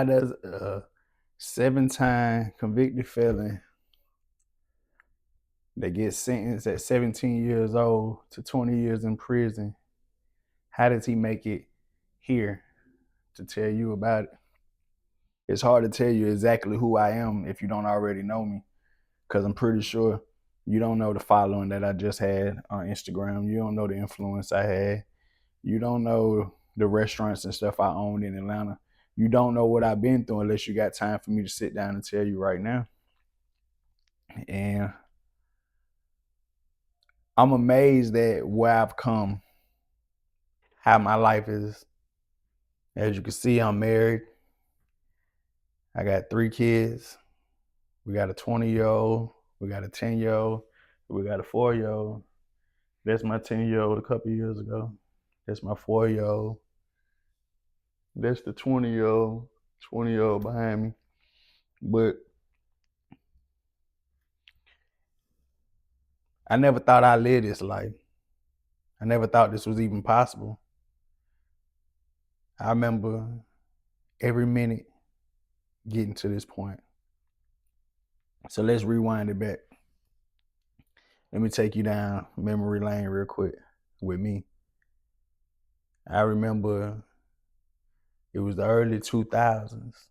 How does a 7-time convicted felon that gets sentenced at 17 years old to 20 years in prison, how does he make it here to tell you about it? It's hard to tell you exactly who I am if you don't already know me, because I'm pretty sure you don't know the following that I just had on Instagram. You don't know the influence I had. You don't know the restaurants and stuff I owned in Atlanta. You don't know what I've been through unless you got time for me to sit down and tell you right now. And I'm amazed at where I've come, how my life is. As you can see, I'm married. I got 3 kids. We got a 20-year-old, we got a 10-year-old, we got a 4-year-old. That's my 10-year-old a couple years ago. That's my 4-year-old. That's the 20-year-old behind me. But I never thought I'd live this life. I never thought this was even possible. I remember every minute getting to this point. So let's rewind it back. Let me take you down memory lane real quick with me. I remember it was the early 2000s.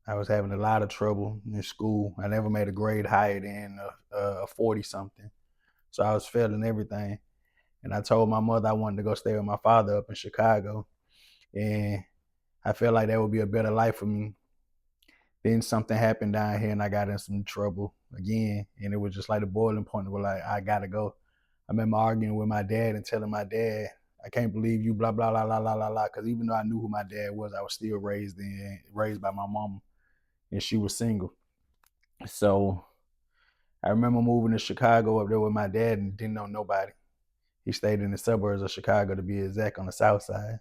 I was having a lot of trouble in school. I never made a grade higher than a 40 something. So I was failing everything. And I told my mother I wanted to go stay with my father up in Chicago. And I felt like that would be a better life for me. Then something happened down here and I got in some trouble again. And it was just like the boiling point where like, I gotta go. I remember arguing with my dad and telling my dad, I can't believe you, blah, blah, blah, blah, blah, blah, blah. Because even though I knew who my dad was, I was still raised by my mama. And she was single. So I remember moving to Chicago up there with my dad and didn't know nobody. He stayed in the suburbs of Chicago, to be exact, on the south side.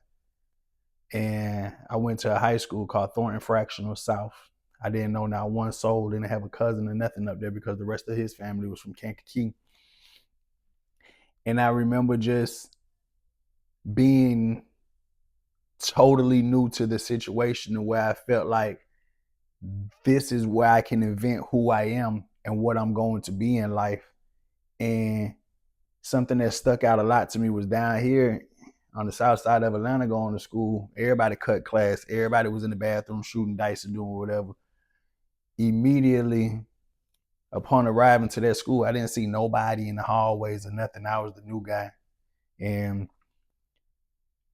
And I went to a high school called Thornton Fractional South. I didn't know not one soul, didn't have a cousin or nothing up there because the rest of his family was from Kankakee. And I remember just being totally new to the situation and where I felt like this is where I can invent who I am and what I'm going to be in life. And something that stuck out a lot to me was down here on the south side of Atlanta going to school. Everybody cut class. Everybody was in the bathroom shooting dice and doing whatever. Immediately upon arriving to that school, I didn't see nobody in the hallways or nothing. I was the new guy. And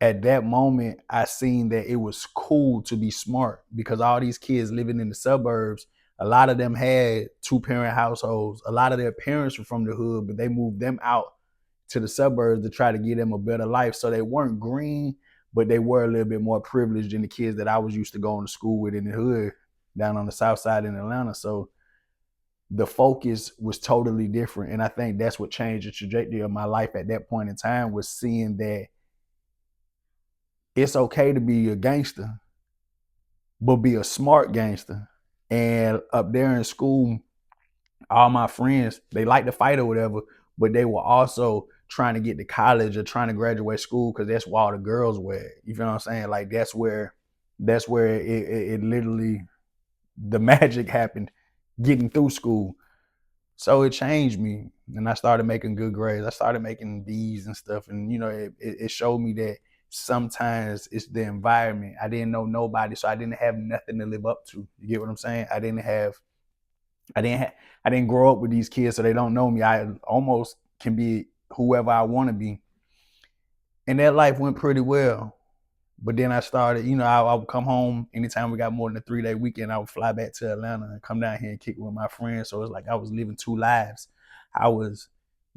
at that moment, I seen that it was cool to be smart because all these kids living in the suburbs, a lot of them had 2-parent households. A lot of their parents were from the hood, but they moved them out to the suburbs to try to give them a better life. So they weren't green, but they were a little bit more privileged than the kids that I was used to going to school with in the hood down on the south side in Atlanta. So the focus was totally different. And I think that's what changed the trajectory of my life at that point in time, was seeing that it's okay to be a gangster, but be a smart gangster. And up there in school, all my friends, they like to fight or whatever, but they were also trying to get to college or trying to graduate school because that's where all the girls were. You feel what I'm saying? Like that's where it literally, the magic happened, getting through school. So it changed me, and I started making good grades. I started making B's and stuff, and it showed me that sometimes it's the environment. I didn't know nobody, so I didn't have nothing to live up to. You get what I'm saying? I didn't grow up with these kids, so they don't know me. I almost can be whoever I want to be, and that life went pretty well. But then I started, I would come home anytime we got more than a 3-day weekend. I would fly back to Atlanta and come down here and kick it with my friends. So it's like I was living 2 lives. I was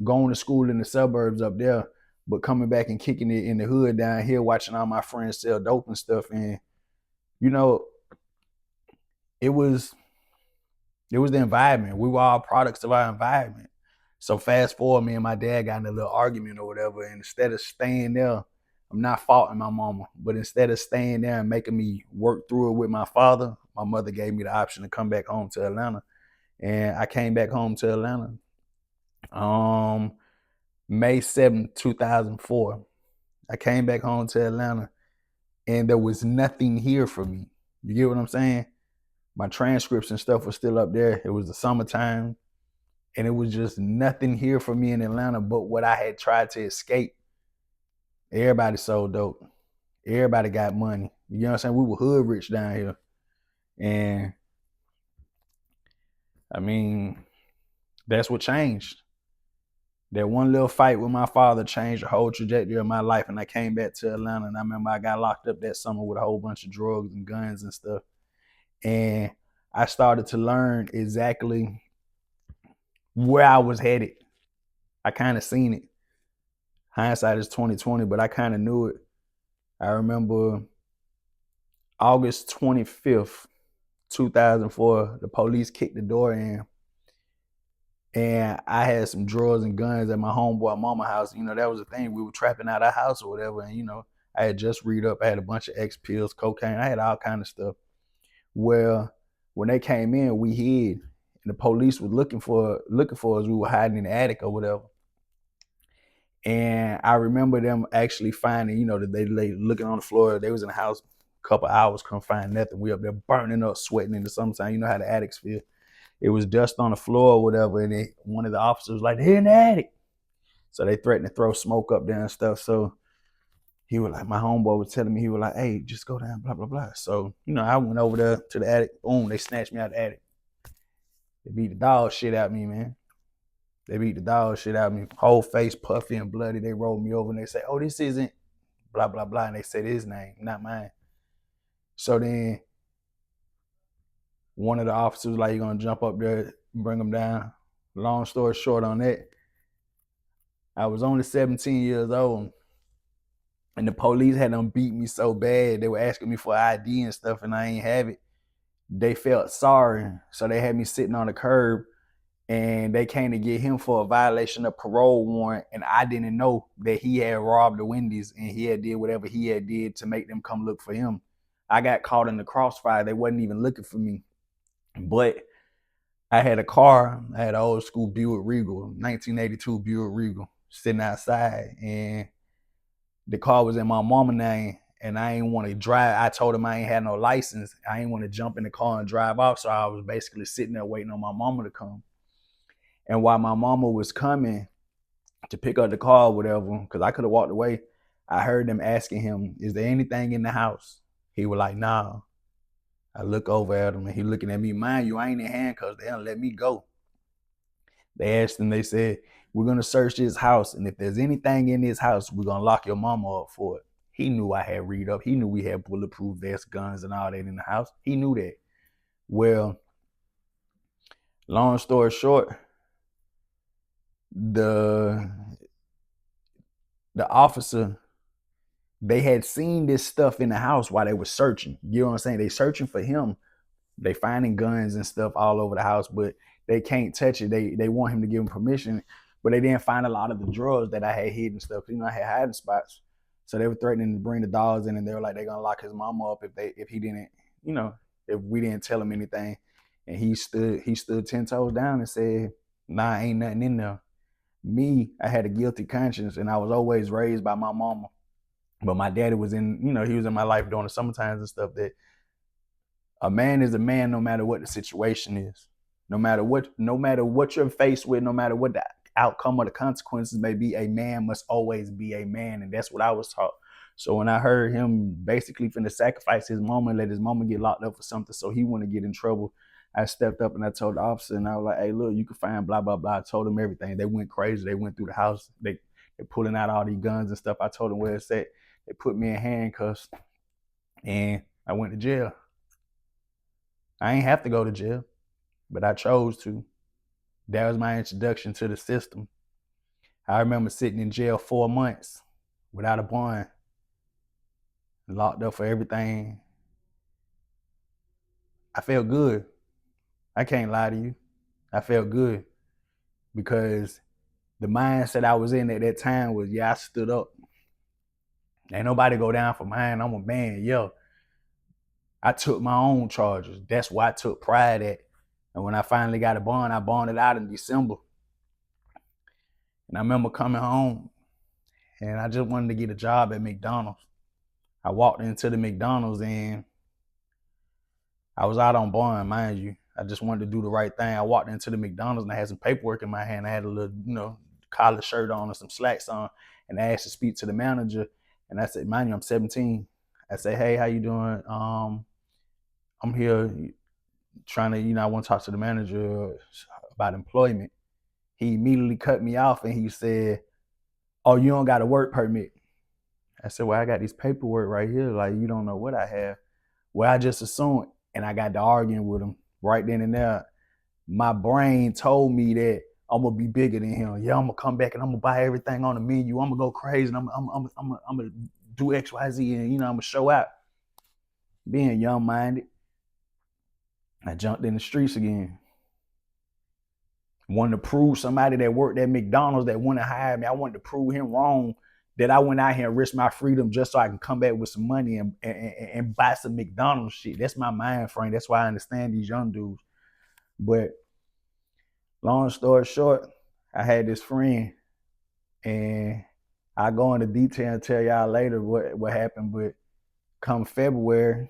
going to school in the suburbs up there, but coming back and kicking it in the hood down here, watching all my friends sell dope and stuff. And you know, it was the environment. We were all products of our environment. So fast forward, me and my dad got in a little argument or whatever, and instead of staying there, I'm not faulting my mama, but instead of staying there and making me work through it with my father, my mother gave me the option to come back home to Atlanta. And I came back home to Atlanta May 7th, 2004. I came back home to Atlanta and there was nothing here for me. You get what I'm saying? My transcripts and stuff was still up there. It was the summertime, and it was just nothing here for me in Atlanta but what I had tried to escape. Everybody sold dope. Everybody got money. You know what I'm saying? We were hood rich down here. And I mean, that's what changed. That one little fight with my father changed the whole trajectory of my life. And I came back to Atlanta, and I remember I got locked up that summer with a whole bunch of drugs and guns and stuff. And I started to learn exactly where I was headed. I kind of seen it. Hindsight is 2020, but I kind of knew it. I remember August 25th, 2004, the police kicked the door in, and I had some drugs and guns at my homeboy mama house. You know, that was the thing. We were trapping out our house or whatever, and you know, I had just read up. I had a bunch of X pills, cocaine. I had all kind of stuff. Well, when they came in, we hid, and the police was looking for us. We were hiding in the attic or whatever. And I remember them actually finding, you know, that they lay looking on the floor. They was in the house a couple hours, couldn't find nothing. We up there burning up, sweating in the summertime. You know how the attics feel. It was dust on the floor or whatever. And one of the officers was like, they're in the attic. So they threatened to throw smoke up there and stuff. So he was like, my homeboy was telling me, he was like, hey, just go down, blah, blah, blah. So, you know, I went over there to the attic. Boom, they snatched me out of the attic. They beat the dog shit out of me, man. They beat the dog shit out of me. Whole face puffy and bloody. They rolled me over and they say, oh, this isn't blah, blah, blah. And they said his name, not mine. So then one of the officers was like, you're going to jump up there, bring him down. Long story short on that, I was only 17 years old. And the police had them beat me so bad. They were asking me for ID and stuff, and I ain't have it. They felt sorry. So they had me sitting on the curb, and they came to get him for a violation of parole warrant, and I didn't know that he had robbed the Wendy's and he had did whatever he had did to make them come look for him. I got caught in the crossfire. They wasn't even looking for me. But I had a car. I had an old school Buick Regal, 1982 Buick Regal, sitting outside, and the car was in my mama's name, and I ain't want to drive. I told him I ain't had no license. I ain't want to jump in the car and drive off, so I was basically sitting there waiting on my mama to come. And while my mama was coming to pick up the car or whatever, because I could have walked away, I heard them asking him, is there anything in the house? He was like, nah. I look over at him and he looking at me. Mind you, I ain't in handcuffs. They don't let me go. They asked him, they said, we're going to search this house. And if there's anything in this house, we're going to lock your mama up for it. He knew I had read up. He knew we had bulletproof vests, guns, and all that in the house. He knew that. Well, long story short, the officer, they had seen this stuff in the house while they were searching. You know what I'm saying? They searching for him. They finding guns and stuff all over the house, but they can't touch it. They want him to give them permission, but they didn't find a lot of the drugs that I had hidden and stuff. You know, I had hiding spots. So they were threatening to bring the dogs in, and they were like, they're gonna lock his mama up if he didn't, you know, if we didn't tell him anything. And he stood 10 toes down and said, nah, ain't nothing in there. Me, I had a guilty conscience, and I was always raised by my mama. But my daddy was in, you know, he was in my life during the summertimes and stuff, that a man is a man no matter what the situation is. No matter what you're faced with, no matter what the outcome or the consequences may be, a man must always be a man. And that's what I was taught. So when I heard him basically finna sacrifice his mama and let his mama get locked up for something so he wouldn't get in trouble, I stepped up and I told the officer, and I was like, hey, look, you can find blah, blah, blah. I told them everything. They went crazy. They went through the house. They're pulling out all these guns and stuff. I told them where it's at. They put me in handcuffs, and I went to jail. I ain't have to go to jail, but I chose to. That was my introduction to the system. I remember sitting in jail 4 months without a bond, locked up for everything. I felt good. I can't lie to you. I felt good because the mindset I was in at that time was, yeah, I stood up. Ain't nobody go down for mine. I'm a man. Yo, I took my own charges. That's why I took pride at. And when I finally got a bond, I bonded out in December. And I remember coming home, and I just wanted to get a job at McDonald's. I walked into the McDonald's, and I was out on bond, mind you. I just wanted to do the right thing. I walked into the McDonald's and I had some paperwork in my hand. I had a little, collar shirt on and some slacks on, and I asked to speak to the manager. And I said, mind you, I'm 17. I said, hey, how you doing? I'm here trying to, I want to talk to the manager about employment. He immediately cut me off and he said, oh, you don't got a work permit. I said, well, I got this paperwork right here. Like, you don't know what I have. Well, I just assumed, and I got to arguing with him right then and there. My brain told me that I'm gonna be bigger than him. Yeah, I'm gonna come back and I'm gonna buy everything on the menu. I'm gonna go crazy and I'm gonna do X, Y, Z, and I'm gonna show out. Being young-minded, I jumped in the streets again. Wanted to prove somebody that worked at McDonald's that wanted to hire me. I wanted to prove him wrong that I went out here and risked my freedom just so I can come back with some money and buy some McDonald's shit. That's my mind frame. That's why I understand these young dudes. But long story short, I had this friend, and I'll go into detail and tell y'all later what happened. But come February,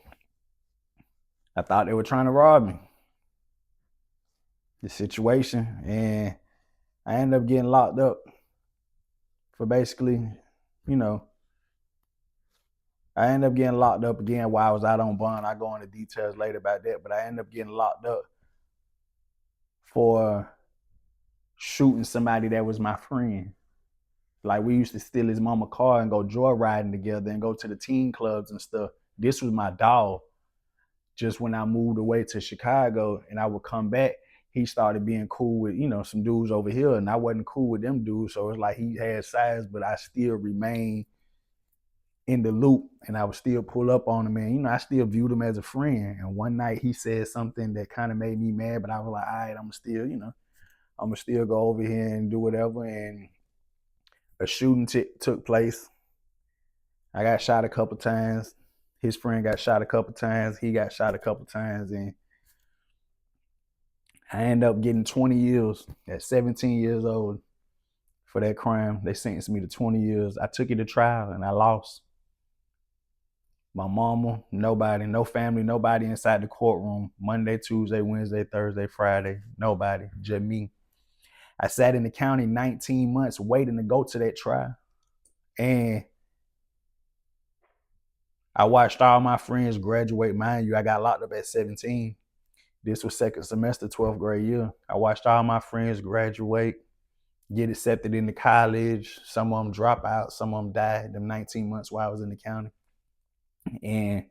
I thought they were trying to rob me. The situation, and I ended up getting locked up for basically, I ended up getting locked up again while I was out on bond. I'll go into details later about that, but I ended up getting locked up for shooting somebody that was my friend. Like, we used to steal his mama car and go joyriding together and go to the teen clubs and stuff. This was my dog. Just when I moved away to Chicago and I would come back, he started being cool with, some dudes over here, and I wasn't cool with them dudes. So it's like he had size, but I still remained in the loop, and I would still pull up on him, and I still viewed him as a friend. And one night he said something that kind of made me mad, but I was like, all right, I'm gonna still go over here and do whatever. And a shooting took place. I got shot a couple times. His friend got shot a couple times. He got shot a couple times, and I ended up getting 20 years at 17 years old for that crime. They sentenced me to 20 years. I took it to trial and I lost. My mama, nobody, no family, nobody inside the courtroom. Monday, Tuesday, Wednesday, Thursday, Friday, nobody, just me. I sat in the county 19 months waiting to go to that trial. And I watched all my friends graduate. Mind you, I got locked up at 17. This was second semester, 12th grade year. I watched all my friends graduate, get accepted into college. Some of them drop out, some of them died them 19 months while I was in the county. And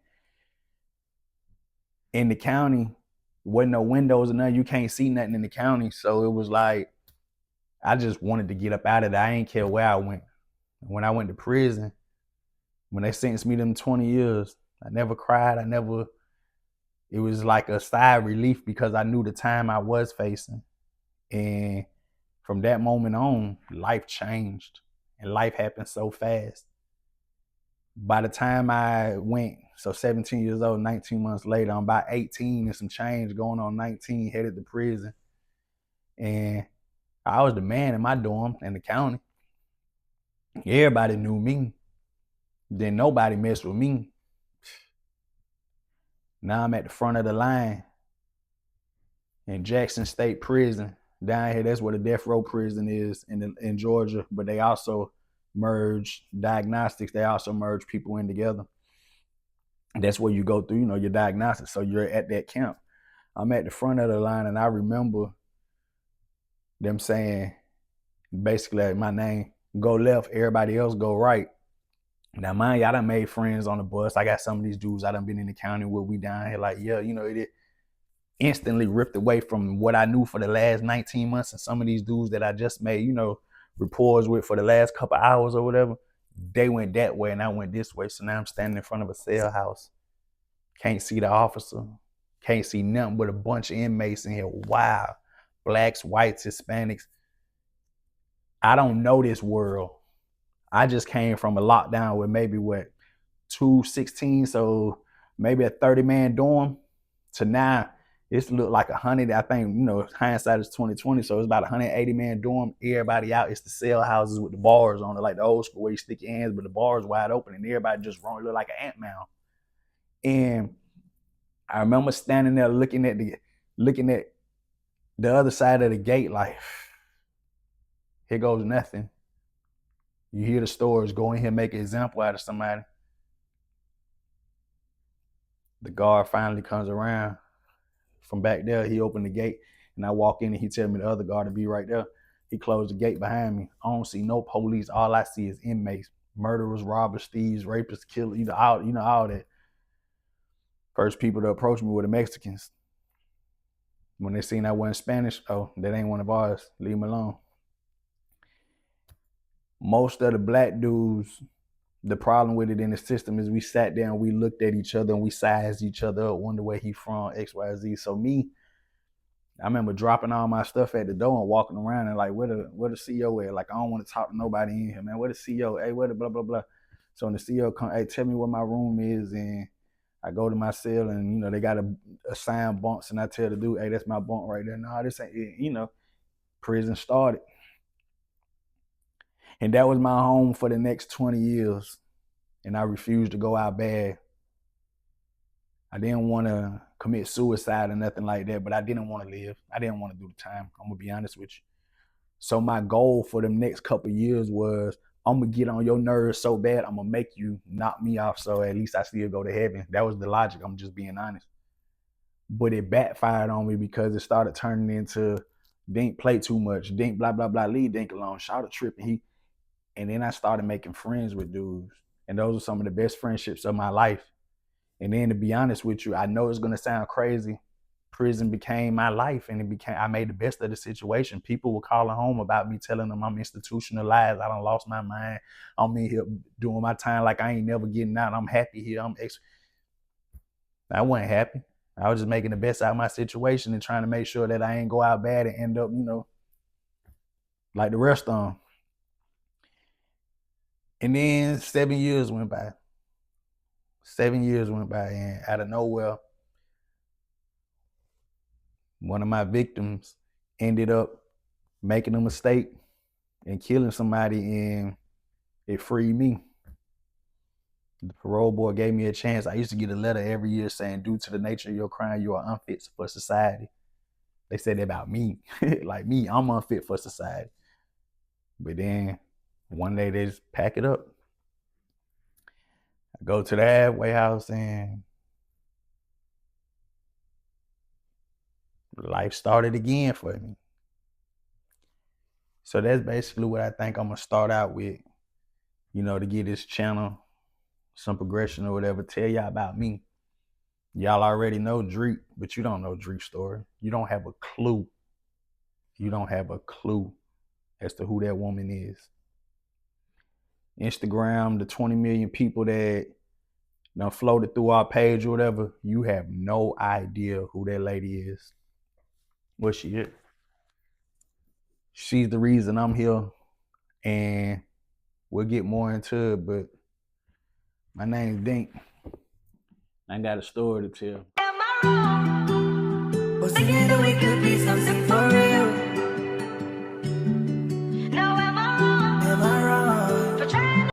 in the county, wasn't no windows or nothing. You can't see nothing in the county. So it was like, I just wanted to get up out of there. I ain't care where I went. When I went to prison, when they sentenced me them 20 years, I never cried. It was like a sigh of relief because I knew the time I was facing. And from that moment on, life changed and life happened so fast. By the time I went, so 17 years old, 19 months later, I'm about 18 and some change, going on 19, headed to prison. And I was the man in my dorm in the county. Everybody knew me. Then nobody messed with me. Now I'm at the front of the line in Jackson State Prison. Down here, that's where the death row prison is in Georgia, but they also merge diagnostics. They also merge people in together. That's where you go through, your diagnostics. So you're at that camp. I'm at the front of the line, and I remember them saying, basically, like, my name, go left, everybody else go right. Now, mind you, I done made friends on the bus. I got some of these dudes I done been in the county with. We down here like, yeah, it instantly ripped away from what I knew for the last 19 months. And some of these dudes that I just made, rapports with for the last couple hours or whatever, they went that way and I went this way. So now I'm standing in front of a cell house. Can't see the officer. Can't see nothing but a bunch of inmates in here. Wow. Blacks, whites, Hispanics. I don't know this world. I just came from a lockdown with maybe 216, so maybe a 30-man dorm, to now it's looked like 100. I think, hindsight is 2020, so it's about 180-man dorm. Everybody out. It's the cell houses with the bars on it, like the old school where you stick your hands, but the bars wide open and everybody just wrong. It look like an ant mound. And I remember standing there looking at the other side of the gate like, here goes nothing. You hear the stories, go in here, make an example out of somebody. The guard finally comes around from back there. He opened the gate and I walk in and he tell me the other guard to be right there. He closed the gate behind me. I don't see no police. All I see is inmates, murderers, robbers, thieves, rapists, killers, all that. First people to approach me were the Mexicans. When they seen I wasn't Spanish, oh, that ain't one of ours. Leave them alone. Most of the black dudes, the problem with it in the system is we sat there and we looked at each other and we sized each other up, wonder where he from, X, Y, Z. So me, I remember dropping all my stuff at the door and walking around and like, where the CEO at? Like, I don't want to talk to nobody in here, man. Where the CEO? Hey, where the blah, blah, blah. So when the CEO come, hey, tell me where my room is. And I go to my cell and, they got assigned bunks and I tell the dude, hey, that's my bunk right there. No, this ain't it. Prison started. And that was my home for the next 20 years. And I refused to go out bad. I didn't want to commit suicide or nothing like that, but I didn't want to live. I didn't want to do the time. I'm going to be honest with you. So my goal for the next couple of years was, I'm going to get on your nerves so bad, I'm going to make you knock me off so at least I still go to heaven. That was the logic. I'm just being honest. But it backfired on me because it started turning into DiNK play too much. DiNK blah, blah, blah, leave DiNK alone. Shout a trip. And then I started making friends with dudes. And those are some of the best friendships of my life. And then to be honest with you, I know it's going to sound crazy. Prison became my life and I made the best of the situation. People were calling home about me, telling them I'm institutionalized. I done lost my mind. I'm in here doing my time like I ain't never getting out. I'm happy here. I wasn't happy. I was just making the best out of my situation and trying to make sure that I ain't go out bad and end up, like the rest of them. And then 7 years went by. 7 years went by and out of nowhere, one of my victims ended up making a mistake and killing somebody, and it freed me. The parole board gave me a chance. I used to get a letter every year saying, due to the nature of your crime, you are unfit for society. They said that about me. Like me, I'm unfit for society. But then one day they just pack it up. I go to the halfway house and life started again for me. So that's basically what I think I'm gonna start out with, to get this channel some progression or whatever. Tell y'all about me. Y'all already know DiNK, but you don't know DiNK's story. You don't have a clue. You don't have a clue as to who that woman is. Instagram, the 20 million people that floated through our page or whatever, you have no idea who that lady is. What she is. She's the reason I'm here, and we'll get more into it, but my name's DiNK. I got a story to tell. But together we could be something for real.